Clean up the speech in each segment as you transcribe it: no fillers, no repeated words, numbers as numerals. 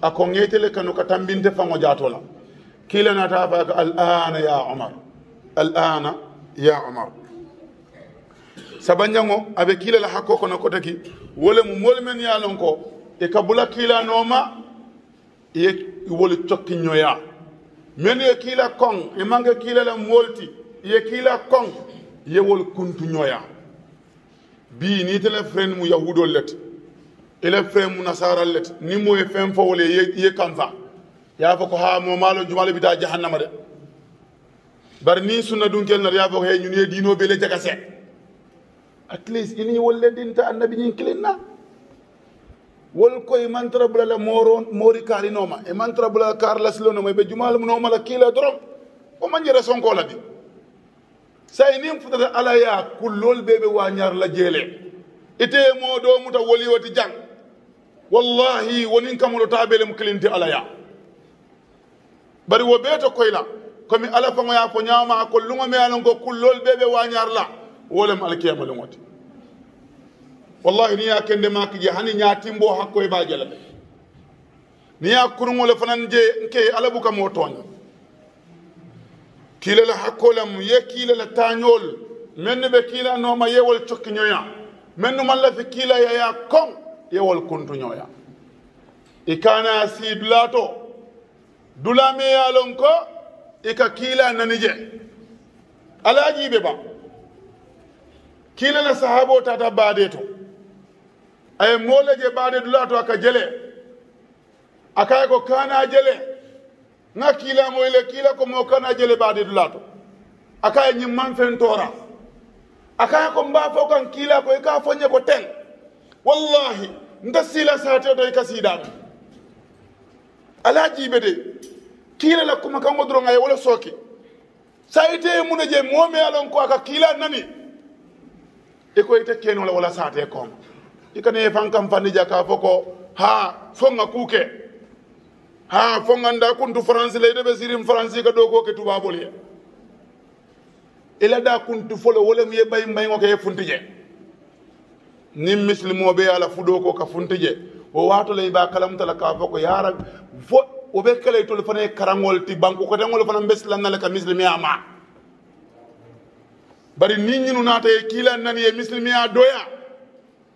ako ngetele kanu katambinte fango jatola kila natafa al'ana ya umar al'ana ya umar sabanjango abe kila la hakko kono kotaki wole mu molmen ya lonko e kabula kila noma e wole tokki nyoya men e kila kong e manga kila la molti e kila kong ye wol kuntu nyoya bi ni tele friend mu yahudo let ele frère mu nasara let ni moy fem fo wole ye kanfa ya fa ko ha mo malo jumale bita jahannama de bar ni sunna dun kel na ya fa ko he ñun ye dino bele jakase at least ini wolle dinta annabi ñin kilinna wol koy mantra bula la mori kari noma e mantra bula kar la silo noma be jumal mu noma la kila dorom o man jere sonko la di say nim futa ala ya kullol bebe wa ñar la jele ite mo do muta woli wati jang wallahi wonin kamulo tabele mu kilinti ala ya bari wo beto koyla komi ala fango ya fo nyama ko lungo me alon ko kullol bebe wa ñar la wolem alkiyama lungoti wallahi ni ya kende makije hani nyatimbo hakko e bajela be ni ya kurungole fanan je nke ala buka mo tonya kila la hakko lam ye kila la tañol men be kila no ma yewol cokki nyoya men man la fi kila ya kon yewol kuntu nyoya ikana sidlato dulame yalon ko ika kila nanije alaji be ba kila la sahabo tata badeto ay moleje bade dulato aka jele akay ko kana jele nga kila moyle kila ko mo kana jele bade dulato akay nyim man fen tora akay ko mba fo kan kila ko ka fonye ko ten wallahi nda sila sate do ka sida alaji be de kila la kuma kan godro ngay wala soki sayte munaje momi alon ko aka kila nani e ko ite keno wala sate ko ikane fankam fanija ka foko ha fonga kuke ha fonga nda kuntu france leyde be sirim france ka do ko ke tubabol ye ila da kuntu folo wala mi bay mbay ngoke funtije nim muslimo be ala fudo ko ka funtije o wato lay ba kalam tala ka foko yara fo o be kale to fane karangol ti banko ko tangol fana beslan na ka muslimi ama bari nit ñi nu naata kila nan ye muslimi a doya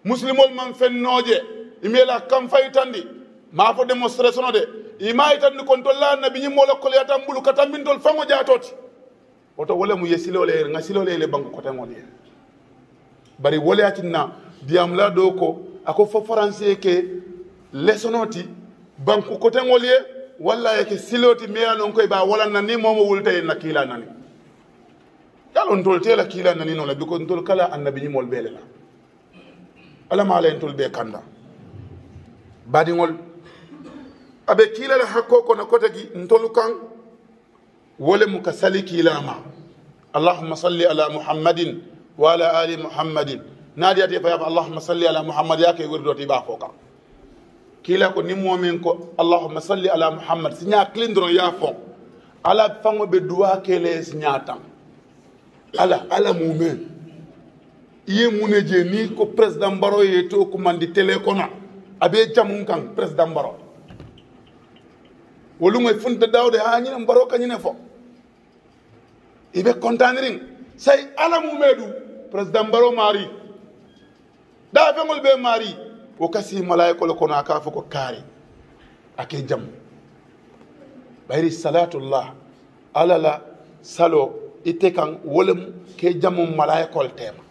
muslimol man fennoje imela kam faytandi ma fo démonstration de ima itandi kon to la nabi ñi mola ko le tambulu katam tol fango jatoti oto wala mu yesilole ngasilole le banko ko tangol ye bari wala atinna diam la do ko ako fo français ke lesonoti banko ko tangol ye walla yake siloti me anon koy ba wala nan ni momo wultay na kila nani yalon tol tela kila nani no la biko tol kala annabi ñi mol bele la ala ma len tul be kanda badingol abe kila la hakko ko na kotagi ntolu kan wole mu ka sali kila ma allahumma salli ala muhammadin wa ala ali muhammadin nadi ati fa allahumma salli ala muhammad yake wurdoti ba foka kila ko ni momen ko allahumma salli ala muhammad sinya klindro ya fon ala fango be duwa kele sinyata ala mumen iye muneje ni ko président Baro ye to ko mandi télé kono abe jamun kan président Baro wolu ngoy funta dawde ha ñina Baro kañine fo ibe contaniring say ala mumedu président Baro mari da fengol be mari o kasi malaika ko kono aka fo ko kari ake jam bayri salatullah ala la salo ite kan wolem ke jamum malaika ko tema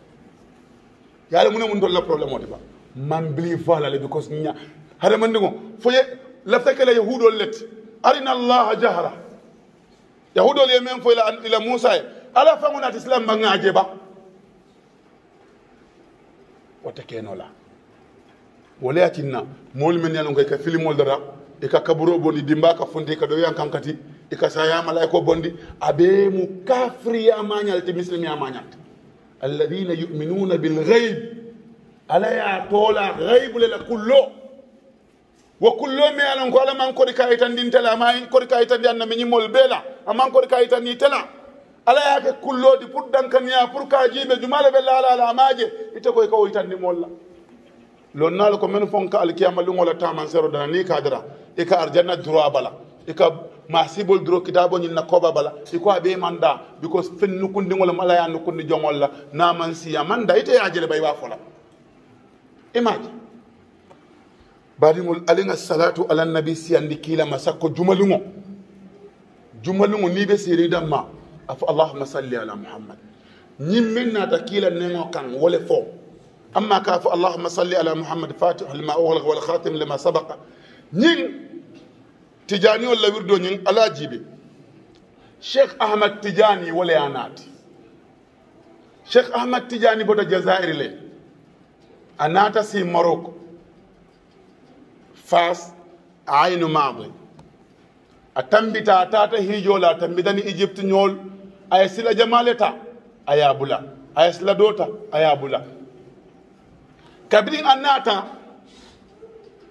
yalla mune mun dolla problème oti ba man believe wala le because nya hada man dingo foye la fekele yahudo let arina allah jahra yahudo le men foye ila musa ala famuna islam ba ngaje ba wata keno la wala yatinna mol men yalon kay ka filimol dara e ka kaburo boni dimba ka fonde ka do yan kankati e ka saya malaiko bondi abe mu kafri ya manyal te muslimi ya manyal الذين يؤمنون بالغيب ألا يا طولا غيب للا كله وكله ما يعلم قال من كوري كايتان دين تلا ما كوري كايتان دين نمني مول بلا أما كوري كايتان دين تلا ألا يا كله دي بود دان كنيا بود كاجي بجمال بلا لا لا ماجي يتكوي كويتان دين مولا lon nal ko men fonka al kiyama lu ngola taman sero dana ni kadra e ka arjanna droit bala e ka masibol dro kitabo nyin na koba bala e ko abe manda because fen nukundi ngola malaya nukundi jongol la na man siya manda ite ya jele bay wa fola imagine badimul alinga salatu ala nabi siyandi kila masako jumalungo ni be siri damma afa allahumma salli ala muhammad nyimmen na takila nengo kan wole fo amma ka fa allahumma salli ala muhammad fatih lima ughliq wal khatim lima sabaqa nyin tijani wala wirdo nyin ala jibe sheikh ahmad tijani wala yanati sheikh ahmad tijani boda jazairi le anata si morocco fas aynu maadi atambita tata hijola tambidani egypt nyol ay sila jamaleta ayabula ay sila dota ayabula kabrin annata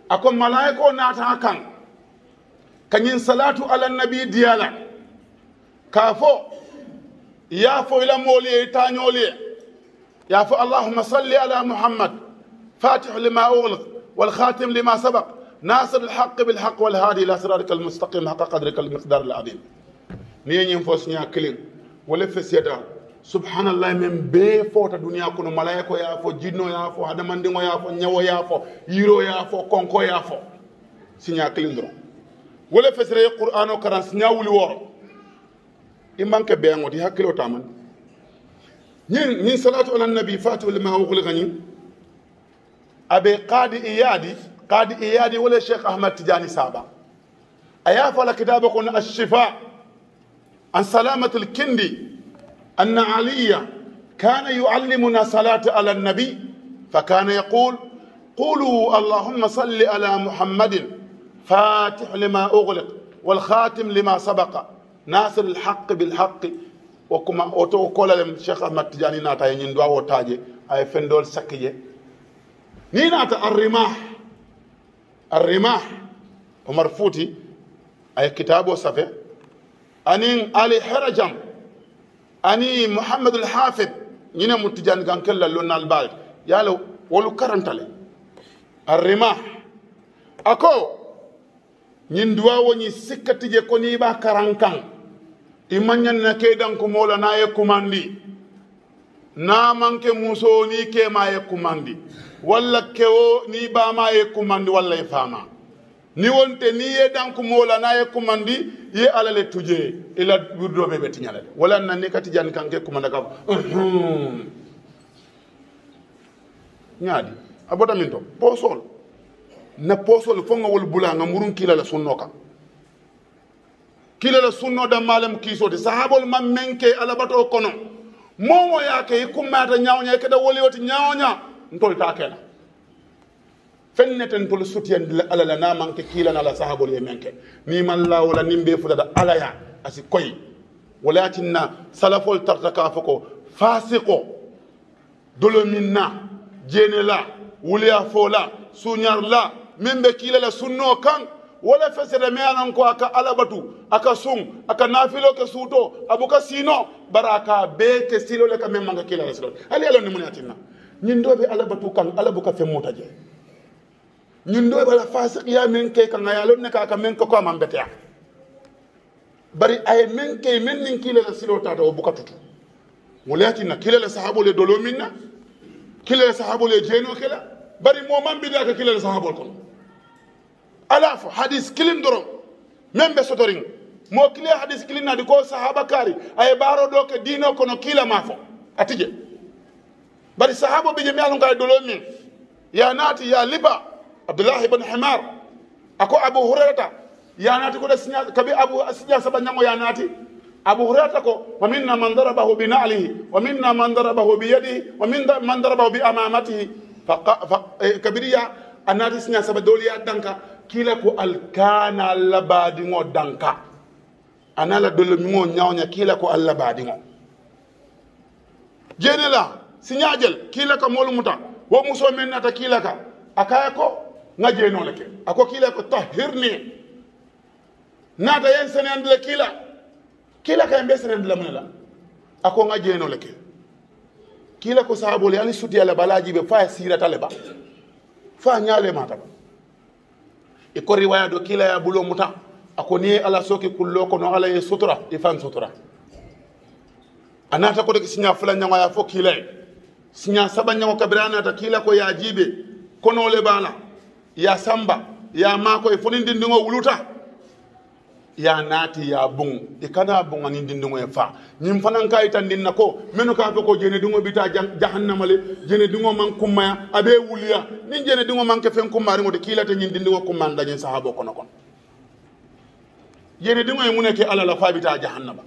akon malaiko nata kan kanyin salatu ala nabi diyala kafo ya fo ila moli tanyoli ya fa allahumma salli ala muhammad fatih lima ughliq wal khatim lima sabaq ناصر الحق بالحق والهادي الى صراطك المستقيم حق قدرك المقدار العظيم ني فوسنيا كلين ولا فسيدا سبحان الله من بي فوت الدنيا كن ملائكه يا فو جينو يا فو ادماندو يا فو نيو يا فو يرو يا فو كونكو يا فو سينيا كلين درو ولا فسري القران وكران سينيا ولي وور إمانك بيانو دي هكلو تامن ني صلاه على النبي فاتو لما هو غني ابي قاضي إيادي ولا شيخ أحمد تجاني سابا أياف على كتابكم الشفاء عن سلامة الكندي أن علي كان يعلمنا صلاة على النبي فكان يقول قولوا اللهم صل على محمد فاتح لما أغلق والخاتم لما سبق ناصر الحق بالحق وكما أوتوكولا الشيخ أحمد تجاني ناتا يندوا وتاجي أي فندول سكية نيناتا الرماح عمر فوتي أي كتابه صفه أنين علي حرجم أني محمد الحافظ ينا متجان كان كلا لون البال يالو ولو كرنتله الرماح أكو نيندوا وني سكتي كوني با كرانكان إيمانيان نكيدان كمولا ناي كوماندي نامانك موسوني كما يكوماندي walla kewo ni bama ye kumandi walla e fama ni wonte ni ye danku mola na ye kumandi ye alale tuje ila wirdobe be tinyala wala nan ni kati jan kanke kumanda ka nyaadi abota minto posol na posol fonga wol bulanga murun kila la sunno ka kila la sunno da malam kiso de sahabol mam menke alabato kono momo yake kumata nyaawnya ke da woli woti nyaawnya ntol ta kena fenneten tol sutiyan ala la na manke kila na la sahabol ye menke ni man la wala nimbe fuda da alaya asi koy walakinna salafol tartaka fako fasiqo dolominna jenela wuliya fola sunyar la membe kila la sunno kan wala fesere me anan ko aka alabatu aka sun aka nafilo ke suto abuka sino baraka be ke silo le ka memanga kila la silo ali alo ni munatina ñindobe alabatu kan alabuka fe mutaje ñindobe la fasiq ya men ke kan ya lon ne ka men ko ko am betea bari ay men ke men nin kila la silo tata o buka tutu walatina kila la sahabo le dolo minna kila la sahabo le jeno kila bari mo man bi ka kila la sahabo ko alafu hadis kilin doro membe sotoring mo kila hadis kilin na di ko sahaba kari ay baro do ke dino kono kila mafo atije bari sahabo bi jemi alon kay dolo min ya nati ya liba abdullah ibn himar ako abu hurairata ya nati ko sinya kabi abu sinya saba nyango ya nati abu hurairata ko wa minna man darabahu bi na'lihi wa minna man darabahu bi yadihi wa minna man darabahu bi amamatihi fa kabiriya anati sinya saba doliya danka kila ko alkana labadi ngo danka anala dolo mi ngo nyaawnya kila ko allabadi ngo jenela sinyajel kila ka molu muta wo muso men nata kila ka akaya ko ngaje no leke ako kila ko tahirni nata yen senen de kila ka embe senen de la ako ngaje no leke kila ko sahabole ali suti ala balaji be fa sirata le ba fa ñaale mata e ko riwaya do kila ya bulo muta ako ni ala soki kullo ko no ala ye sutura e fan sutura anata ko de sinya fula nyanga ya fo kila sinya saba nyanga kabirana ta kila ko ya jibe kono le bala ya samba ya mako e fonin dindingo wuluta ya nati ya bung e kana bung ani dindingo e fa nyim fanan kay tan dinna ko menu ka fe ko jene dingo bita jahannama le jene dingo man kumma abe wuliya nin jene dingo man ke fen kumma ringo de kila tan nyin dindingo kumma dañen sahabo kono kon jene dingo e muneke ala la fa bita jahannama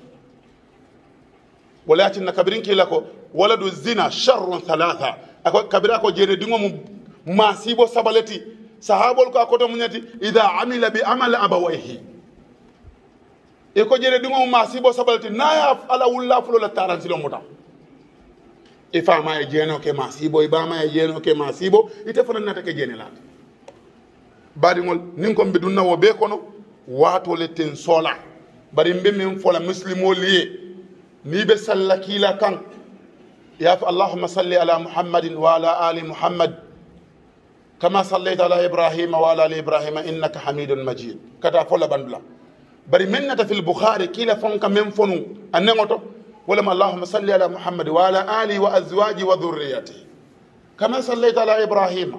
walakin kabirin kila ko waladu zina sharrun thalatha ako kabira ko jene dingo mu masibo sabaleti sahabol ko akoto munyati idha amila bi amali abawayhi e ko jere dingo masibo sabaleti naya ala wulla fulo la taransilo muta e fama e jeno ke masibo e bama e jeno ke masibo ite fana nata ke jene lat bari ngol nin ko bidunna wo be kono wato le ten sola bari mbe men fola muslimo liye ni be sallakila kan ya fa allahumma salli ala muhammadin wa ala ali muhammad كما صليت على إبراهيم وعلى آل إبراهيم إنك حميد مجيد كذا فلا بندلا بري منة في البخاري كلا فنك من فنو أنغتو ولما اللهم صل على محمد وعلى آله وأزواجه وذريته كما صليت على إبراهيم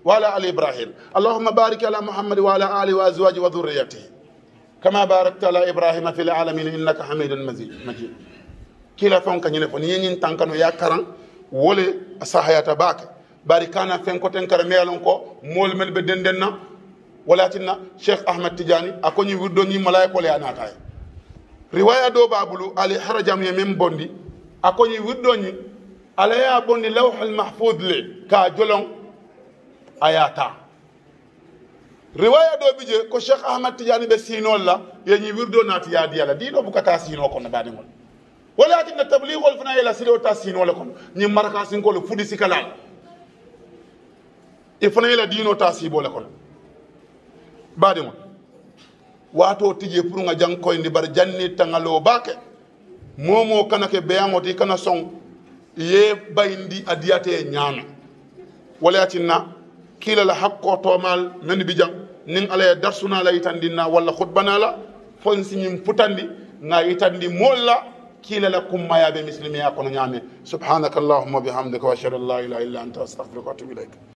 وعلى آل إبراهيم اللهم بارك على محمد وعلى آله وأزواجه وذريته كما باركت على إبراهيم في العالمين إنك حميد مجيد كلا فنك نفني ينتانكنو يا كران ولي أصحيات باك bari kana fen ko ten kara melon ko mol mel be dendenna walatinna Cheikh Ahmed Tidiane akoni wuddo ni malaika le anata riwaya do babulu ali harajam yemem bondi akoni wuddo ni ala ya bondi lawhul mahfuz le ka jolong ayata riwaya do bije ko Cheikh Ahmed Tidiane be sinol la yenyi wuddo nati ya diala dido bukata sino ko na bade ngol walatinna tablighul fana ila silo ta sino le kon ni maraka sin ko le fudi sikalal e fana ila dino ta sibo le kono baade mo wato tije pour nga jang koy ndi bar janni tangalo bake momo kana ke beyango ti kana son ye bayndi adiyate nyaama walatinna kila la hakko to mal men bi jang nin ala darsuna la yitandina wala khutbana la fon sinyim futandi nga yitandi molla kila la kumma ya be muslimiya kono nyaame subhanakallahumma bihamdika wa ashhadu an la ilaha illa anta astaghfiruka wa atubu ilaik